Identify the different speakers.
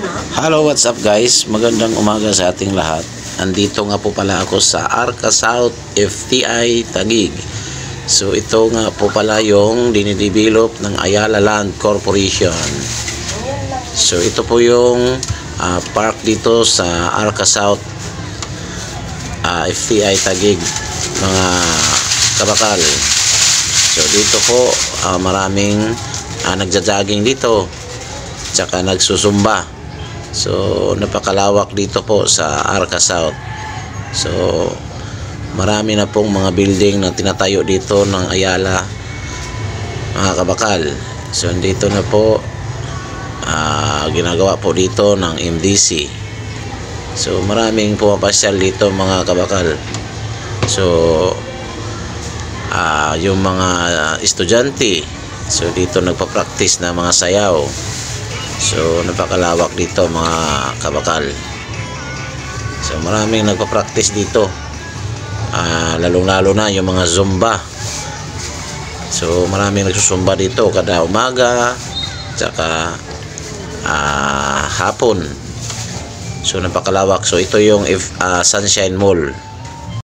Speaker 1: Hello, what's up guys? Magandang umaga sa ating lahat. Andito nga po pala ako sa Arca South FTI Taguig. So ito nga po pala yung dinidevelop ng Ayala Land Corporation. So ito po yung park dito sa Arca South FTI Taguig, mga kabakal. So dito po maraming nagja-jogging dito, tsaka nagsusumba. So napakalawak dito po sa Arca South. So marami na pong mga building na tinatayo dito ng Ayala, mga kabakal. So dito na po ginagawa po dito ng MDC. So maraming pumapasyal dito, mga kabakal. So yung mga estudyante, so dito nagpa-practice na mga sayaw. So napakalawak dito, mga kabakal. So maraming nagpa-practice dito, lalong-lalo na yung mga zumba. So maraming nagsusumba dito kada umaga tsaka hapon. So napakalawak. So ito yung Sunshine Mall.